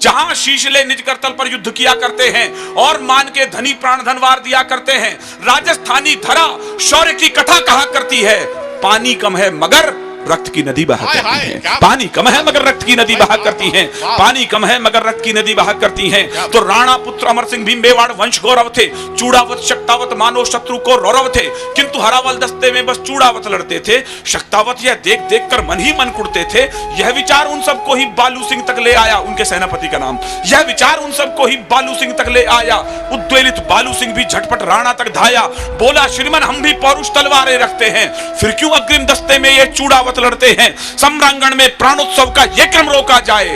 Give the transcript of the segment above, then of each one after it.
जहां शीशले निज कर तल पर युद्ध किया करते हैं और मान के धनी प्राण धनवार दिया करते हैं। राजस्थानी धरा शौर्य की कथा कहा करती है, पानी कम है मगर रक्त की नदी बहा करती है। पानी कम है मगर रक्त की नदी बहा करती है। पानी कम है मगर रक्त की नदी बहा करती है। तो राणा पुत्र अमर सिंह भीम मेवाड़ वंश गौरव थे, चूड़ावत शक्तावत मानो शत्रु को रौरव थे। किंतु हरावल दस्ते में बस चूड़ावत लड़ते थे, शक्तावत यह देख देख कर मन ही मन कुड़ते थे। यह विचार उन सबको ही बालू सिंह तक ले आया, उनके सेनापति का नाम, यह विचार उन सबको ही बालू सिंह तक ले आया। उद्वेलित बालू सिंह भी झटपट राणा तक धाया, बोला श्रीमन हम भी पौरुष तलवारें रखते हैं, फिर क्यों अग्रिम दस्ते में ये चूड़ावत लड़ते हैं। सम्रांगण में प्राणोत्सव का यह क्रम रोका जाए,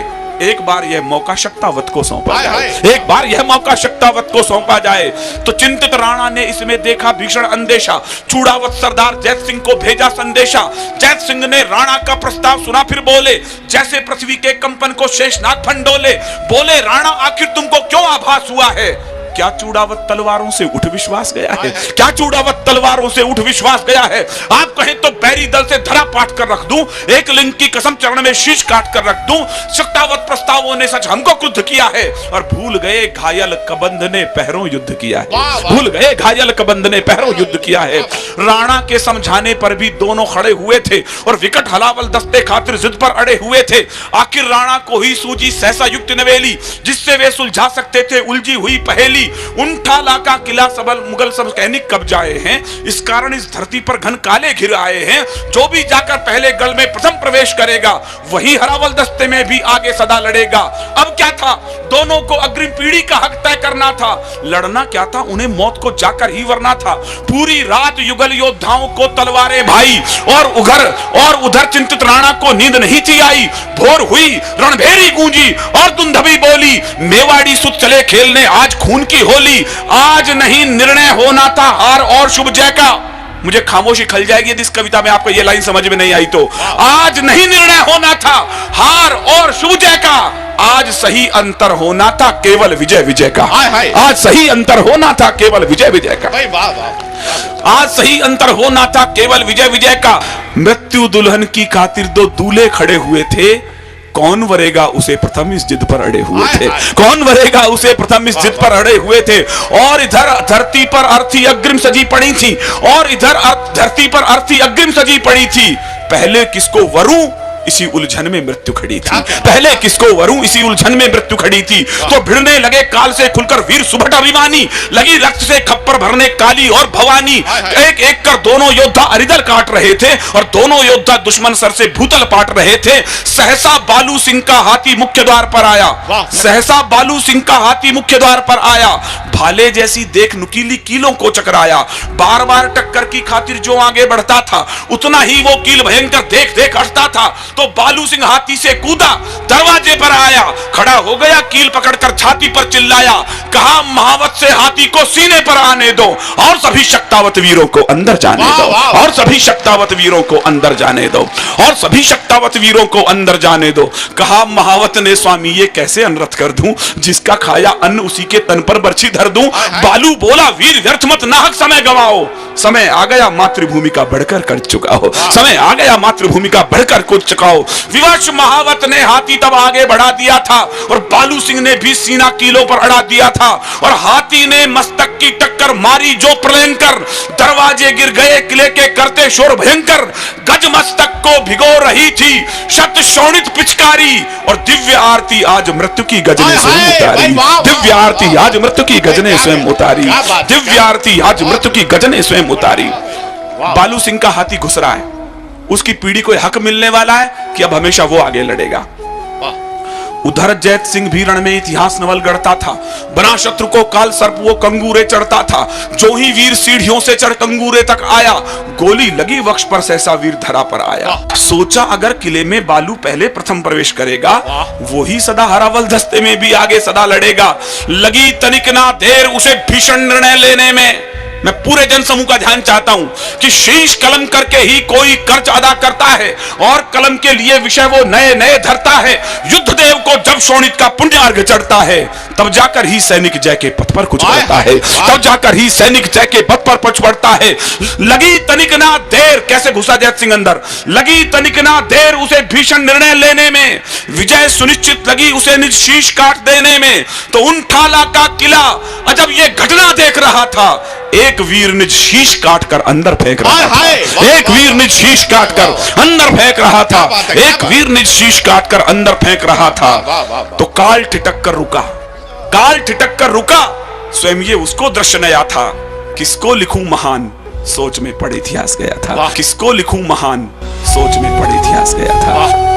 एक बार यह मौका शक्तावत को सौंपा जाए, एक बार यह मौका शक्तावत को सौंपा जाए। तो चिंतित राणा ने इसमें देखा भीषण अंदेशा, चूड़ावत सरदार जैत सिंह को भेजा संदेशा। जैत सिंह ने राणा का प्रस्ताव सुना, फिर बोले जैसे पृथ्वी के कंपन को शेषनाग फंडोले, बोले राणा आखिर तुमको क्यों आभास हुआ है, क्या चूड़ावत तलवारों से उठ विश्वास गया है, क्या चूड़ावत तलवारों से उठ विश्वास गया है। आप कहें तो बैरी दल से धरा पाट कर रख दूं, एक लिंग की कसम चरण में शीश काट कर रख दूं। शक्तावत प्रस्तावों ने सच हमको क्रुद्ध किया है, और भूल गए घायल कबंध ने पहरों युद्ध किया है, भूल गए घायल कबंध ने पहरों युद्ध किया है। राणा के समझाने पर भी दोनों खड़े हुए थे और विकट हलावल दस्ते खातिर जिद पर अड़े हुए थे। आखिर राणा को ही सूझी सहसा युक्त नवेली, जिससे वे सुलझा सकते थे उलझी हुई पहेली। उनठाला का किला सबल मुगल सब सैनिक कब्जाए हैं, इस कारण इस धरती पर घन काले घिर आए हैं। जो भी जाकर पहले गढ़ में प्रथम प्रवेश करेगा वही हरावल दस्ते में भी आगे सदा लड़ेगा। अब क्या था, दोनों को अग्रिम पीढ़ी का हक तय करना था। लड़ना क्या था, उन्हें मौत को जाकर ही वरना था। पूरी रात युगल योद्धाओं को तलवारें भाई, और उधर चिंतित राणा को नींद नहीं थी आई। भोर हुई, रणभेरी गूंजी और दुंदभी बोली, मेवाड़ी सुत चले खेलने आज खून की होली। आज नहीं निर्णय होना था हार और शुभ जय का। मुझे खामोशी खल जाएगी यदि इस कविता में आपको यह लाइन समझ में नहीं आई तो। आज नहीं निर्णय होना था हार और शुभ जय का, आज सही अंतर होना था केवल विजय विजय का। आज सही अंतर होना था केवल विजय विजय का, आज सही अंतर होना था केवल विजय विजय का। मृत्यु दुल्हन की खातिर दो दूल्हे खड़े हुए थे, कौन वरेगा उसे प्रथम इस जिद पर अड़े हुए थे, कौन वरेगा उसे प्रथम इस जिद पर अड़े हुए थे। और इधर धरती पर अर्थी अग्रिम सजी पड़ी थी, और इधर धरती पर अर्थी अग्रिम सजी पड़ी थी। पहले किसको वरूं इसी उलझन में मृत्यु खड़ी थी, पहले किसको वरूं इसी उलझन में मृत्यु खड़ी थी। तो भिड़ने लगे काल से खुलकर वीर सुभट अभिमानी, लगी रक्त से खप्पर भरने काली और भवानी। एक एक कर दोनों योद्धा अरिदल काट रहे थे, और दोनों योद्धा दुश्मन सर से भूतल पाट रहे थे। सहसा बालू सिंह का हाथी मुख्य द्वार पर आया, सहसा बालू सिंह का हाथी मुख्य द्वार पर आया। भाले जैसी देख नुकीली कीलों को चकराया, बार बार टक्कर की खातिर जो आगे बढ़ता था उतना ही वो कील भयंकर देख देख हटता था। तो बालू सिंह हाथी से कूदा, दरवाजे पर आया, खड़ा हो गया, कील पकड़कर छाती पर चिल्लाया, कहा महावत से हाथी को सीने पर आने दो और सभी शक्तावत वीरों को अंदर जाने दो, और सभी शक्तावत वीरों को अंदर जाने दो, और सभी शक्तावत वीरों को अंदर जाने दो। कहा महावत ने स्वामी ये कैसे अनर्थ कर दूं, जिसका खाया अन्न उसी के तन पर बर्छी धर दूं। बालू बोला वीर व्यर्थ मत नाहक समय गवाओ, समय आ गया मातृभूमि का बढ़कर कर चुका हो, समय आ गया मातृभूमि का बढ़कर कर चुका हो। विवश महावत ने हाथी तब आगे बढ़ा दिया था, और बालू सिंह ने भी सीना कीलों पर अड़ा दिया था, और हाथी ने मस्तक की टक्कर मारी जो प्रलयंकर। दरवाजे गिर गए किले के करते शोर भयंकर, गज मस्तक को भिगो रही थी शत शोणित पिचकारी, और दिव्य आरती आज मृत्यु की गजने स्वयं उतारी, दिव्य आरती आज मृत्यु की गजने स्वयं उतारी, दिव्य आरती आज मृत्यु की गजने स्वयं उतारी। बालू सिंह का हाथी घुस रहा है, उसकी पीढ़ी को हक मिलने वाला है कि अब हमेशा वो आगे लड़ेगा। उधर जैत सिंह भी रण में इतिहास नवल गढ़ता था, बना शत्रु को काल सर्प वो कंगूरे चढ़ता था। जो ही वीर सीढ़ियों से चढ़ कंगूरे तक आया, गोली लगी वक्ष पर सहसा वीर धरा पर आया। सोचा अगर किले में बालू पहले प्रथम प्रवेश करेगा, वो ही सदा हरावल दस्ते में भी आगे सदा लड़ेगा। लगी तनिक ना देर उसे भीषण निर्णय लेने में, मैं पूरे जनसमूह का ध्यान चाहता हूं कि शीश कलम करके ही कोई कर्ज अदा करता है और कलम के लिए विषय वो नए नए धरता है। युद्ध देव को जब शोणित का पुण्य अर्घ चढ़ता है तब जाकर ही सैनिक जय के पथ पर कुछ बढ़ता है, तब जाकर ही सैनिक जय के पथ पर कुछ बढ़ता है। लगी तनिक ना देर, कैसे घुसा जैत सिंह अंदर, लगी तनिक ना देर उसे भीषण निर्णय लेने में, विजय सुनिश्चित लगी उसे निज शीश काट देने में। तो उन ठाला का किला जब ये घटना देख रहा था, एक वीर निज शीश काट कर अंदर फेंक रहा था, एक वीर निज शीश काट कर अंदर फेंक रहा था, एक वीर निज शीश काट कर अंदर फेंक रहा था। तो काल ठिठक कर रुका, काल ठिठक कर रुका, स्वयं ये उसको दृश्य नया था। किसको लिखूं महान, सोच में पड़े इतिहास गया था, किसको लिखूं महान, सोच में पड़े इतिहास गया था।